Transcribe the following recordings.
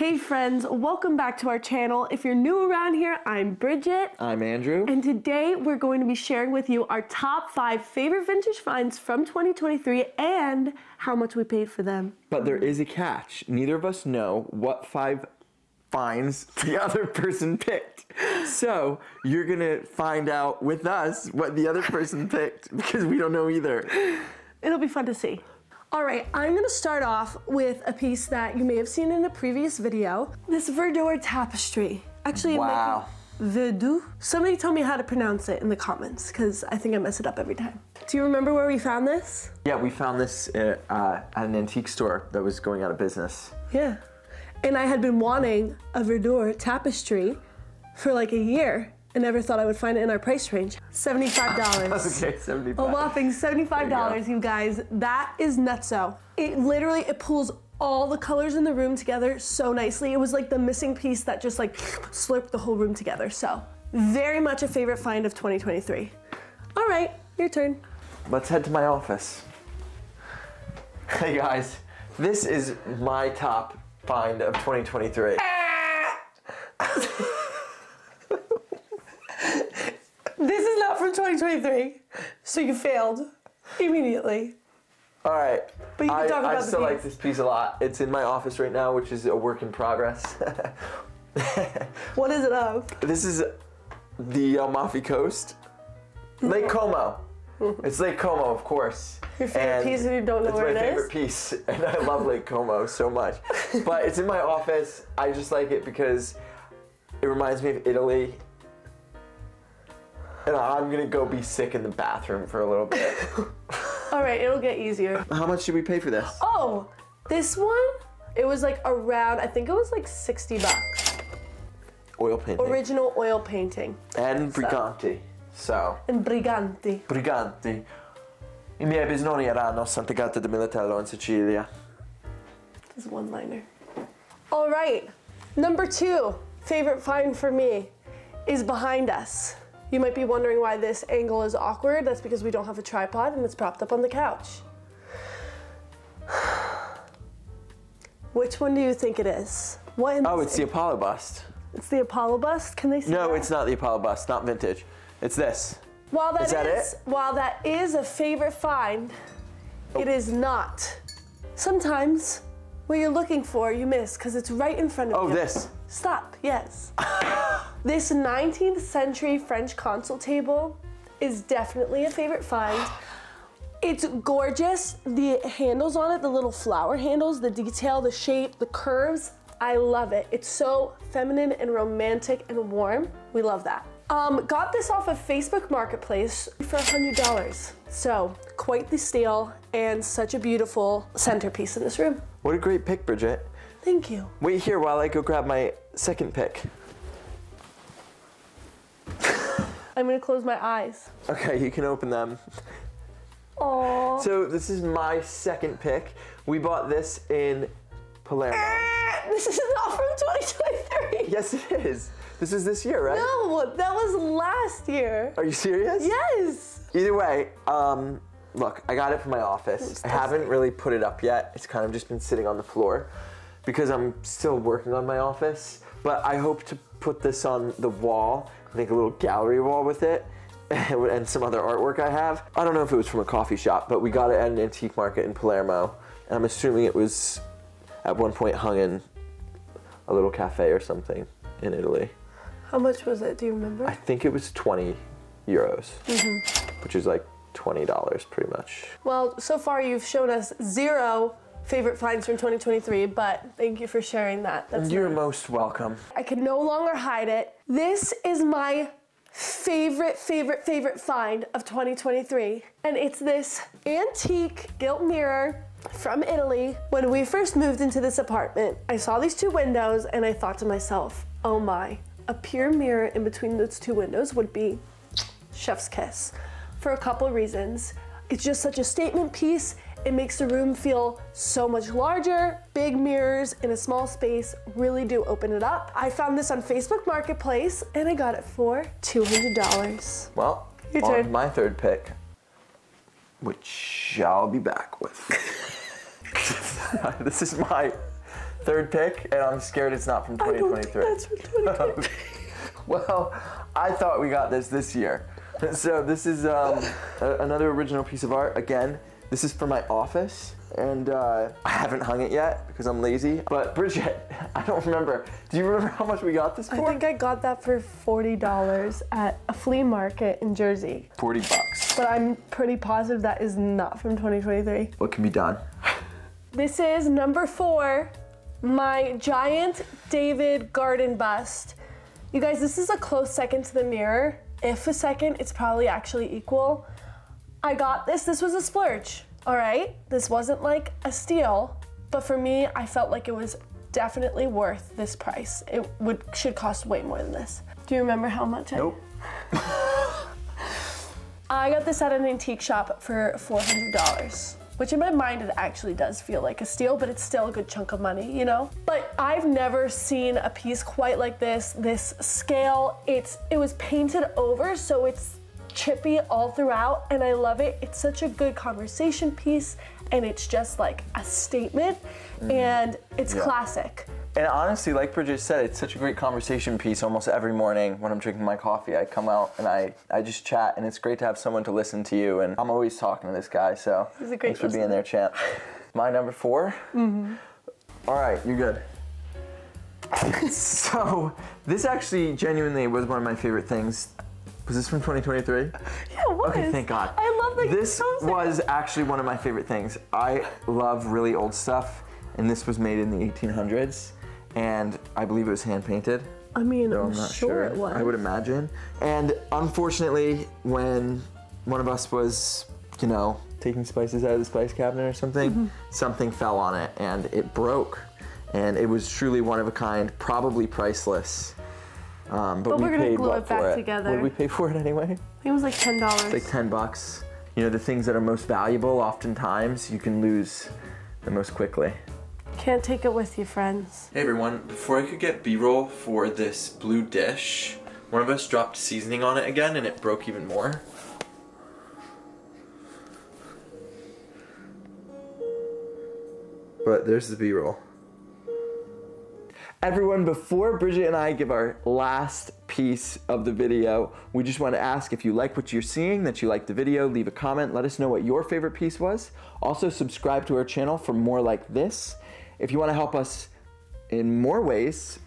Hey friends, welcome back to our channel. If you're new around here, I'm Bridget. I'm Andrew. And today we're going to be sharing with you our top 5 favorite vintage finds from 2023 and how much we paid for them. But there is a catch. Neither of us know what 5 finds the other person picked. So you're gonna find out with us what the other person picked because we don't know either. It'll be fun to see. All right, I'm gonna start off with a piece that you may have seen in a previous video. This Verdure tapestry. Actually, wow. Verdure. Somebody tell me how to pronounce it in the comments because I think I mess it up every time. Do you remember where we found this? Yeah, we found this at an antique store that was going out of business. Yeah, and I had been wanting a Verdure tapestry for like a year and never thought I would find it in our price range. $75. Okay, $75. A whopping $75, you guys. That is nutso. It pulls all the colors in the room together so nicely. It was like the missing piece that just like slurped the whole room together. So very much a favorite find of 2023. All right, your turn. Let's head to my office. Hey guys, this is my top find of 2023. This is not from 2023, so you failed immediately. All right. But you can talk about I the still piece. like this piece a lot. It's in my office right now, which is a work in progress. What is it of? This is the Amalfi Coast. Lake Como. It's Lake Como, of course. Your favorite piece and you don't know where it is? It's my favorite piece, and I love Lake Como so much. But it's in my office. I just like it because it reminds me of Italy. And I'm gonna go be sick in the bathroom for a little bit. All right, it'll get easier. How much did we pay for this? Oh, this one, it was like around, I think it was like 60 bucks. Oil painting. Original oil painting. And Briganti. So. And Briganti. Briganti. I miei bisnonni erano Sant'Agata di Militello in Sicilia. This is one-liner. All right, number 2, favorite find for me is behind us. You might be wondering why this angle is awkward. That's because we don't have a tripod and it's propped up on the couch. Which one do you think it is? Oh, it's the Apollo bust. It's the Apollo bust? Can they see No, that? it's not the Apollo bust, not vintage. It's this. While Is that it? While that is a favorite find, it is not. Sometimes what you're looking for, you miss because it's right in front of you. Oh, this. Stop, yes. This 19th century French console table is definitely a favorite find. It's gorgeous. The handles on it, the little flower handles, the detail, the shape, the curves, I love it. It's so feminine and romantic and warm. We love that. Got this off of Facebook Marketplace for $100. So quite the steal and such a beautiful centerpiece in this room. What a great pick, Bridget. Thank you. Wait here while I go grab my second pick. I'm gonna close my eyes. Okay, you can open them. Aww. So this is my second pick. We bought this in Palermo. This is not from 2023. Yes, it is. This is this year, right? No, that was last year. Are you serious? Yes. Either way, look, I got it from my office. I haven't really put it up yet. It's kind of just been sitting on the floor because I'm still working on my office. But I hope to put this on the wall, make a little gallery wall with it, and some other artwork I have. I don't know if it was from a coffee shop, but we got it at an antique market in Palermo. And I'm assuming it was at one point hung in a little cafe or something in Italy. How much was it? Do you remember? I think it was 20 euros, which is like $20 pretty much. Well, so far you've shown us 0 favorite finds from 2023, but thank you for sharing that. That's You're nice. most welcome. I can no longer hide it. This is my favorite find of 2023, and it's this antique gilt mirror from Italy. When we first moved into this apartment, I saw these 2 windows and I thought to myself, oh my, a pure mirror in between those 2 windows would be chef's kiss for a couple reasons. It's just such a statement piece. It makes the room feel so much larger. Big mirrors in a small space really do open it up. I found this on Facebook Marketplace and I got it for $200. Well, Your on turn. my third pick, which I'll be back with. This is my third pick, and I'm scared it's not from I don't 2023. think that's from 2023. Well, I thought we got this year. So this is another original piece of art. Again, this is for my office, and I haven't hung it yet because I'm lazy. But Bridget, I don't remember. Do you remember how much we got this for? I think I got that for $40 at a flea market in Jersey. $40. But I'm pretty positive that is not from 2023. What can be done? This is number 4, my giant David garden bust. You guys, this is a close second to the mirror. If a second, it's probably actually equal. I got this was a splurge, all right? This wasn't like a steal, but for me, I felt like it was definitely worth this price. It should cost way more than this. Do you remember how much? Nope. I got this at an antique shop for $400. Which in my mind, it actually does feel like a steal, but it's still a good chunk of money, you know? But I've never seen a piece quite like this scale. It was painted over, so it's chippy all throughout, and I love it. It's such a good conversation piece, and it's just like a statement, and it's classic. And honestly, like Bridget said, it's such a great conversation piece. Almost every morning when I'm drinking my coffee, I come out and I just chat, and it's great to have someone to listen to you. And I'm always talking to this guy, so He's a great thanks for being there, champ. My number 4? Mm-hmm. All right, you're good. So this actually genuinely was one of my favorite things. Was this from 2023? Yeah, it was. Okay, thank God. I love that. This was actually one of my favorite things. I love really old stuff, and this was made in the 1800s. And I believe it was hand painted. I mean, though I'm not sure it was. I would imagine. And unfortunately, when one of us was, you know, taking spices out of the spice cabinet or something, something fell on it and it broke. And it was truly one of a kind, probably priceless. But we we're gonna paid glue what it back for it? together. What did we pay for it anyway? I think it was like $10. It's like 10 bucks. You know, the things that are most valuable, oftentimes you can lose the most quickly. Can't take it with you, friends. Hey everyone, before I could get B-roll for this blue dish, one of us dropped seasoning on it again and it broke even more. But there's the B-roll. Everyone, before Bridget and I give our last piece of the video, we just want to ask if you like what you're seeing, that you like the video, leave a comment, let us know what your favorite piece was. Also subscribe to our channel for more like this. If you want to help us in more ways,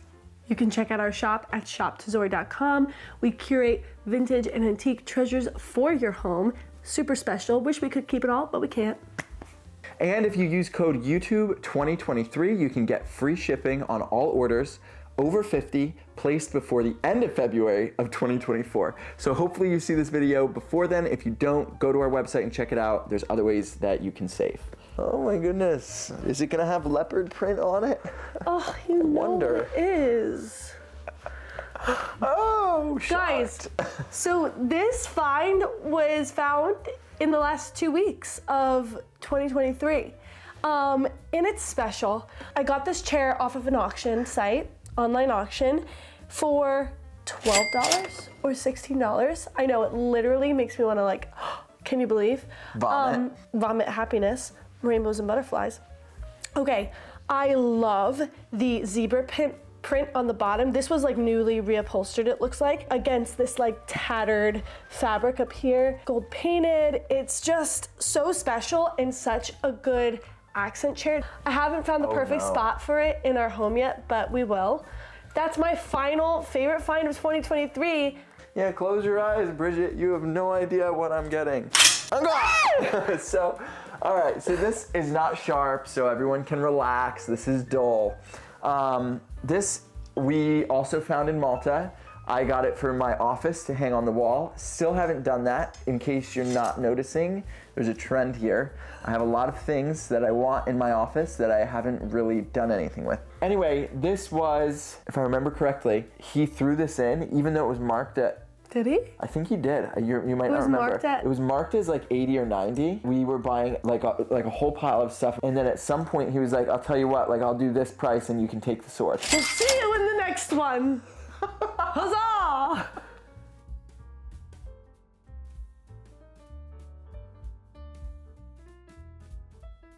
you can check out our shop at shoptozori.com. We curate vintage and antique treasures for your home. Super special. Wish we could keep it all, but we can't. And if you use code YouTube2023, you can get free shipping on all orders over 50 placed before the end of February of 2024. So hopefully you see this video before then. If you don't, go to our website and check it out. There's other ways that you can save. Oh my goodness. Is it gonna have leopard print on it? Oh, you know it is. Oh, guys, so this find was found in the last 2 weeks of 2023. And it's special. I got this chair off of an auction site, online auction, for $12 or $16. I know, it literally makes me want to like, can you believe? Vomit. Vomit happiness, rainbows and butterflies. Okay, I love the zebra print on the bottom. This was like newly reupholstered, it looks like, against this like tattered fabric up here. Gold painted. It's just so special and such a good accent chair. I haven't found the perfect spot for it in our home yet, but we will. That's my final favorite find of 2023. Yeah, close your eyes, Bridget. You have no idea what I'm getting. So, all right, so this is not sharp, so everyone can relax. This is dull. This we also found in Malta. I got it for my office to hang on the wall. Still haven't done that. In case you're not noticing, there's a trend here. I have a lot of things that I want in my office that I haven't really done anything with. Anyway, this was, if I remember correctly, he threw this in, even though it was marked at, did he? I think he did. You might not remember. It was marked as like 80 or 90. We were buying like a whole pile of stuff, and then at some point he was like, I'll tell you what, like I'll do this price and you can take the sword. We'll see you in the next one. Huzzah!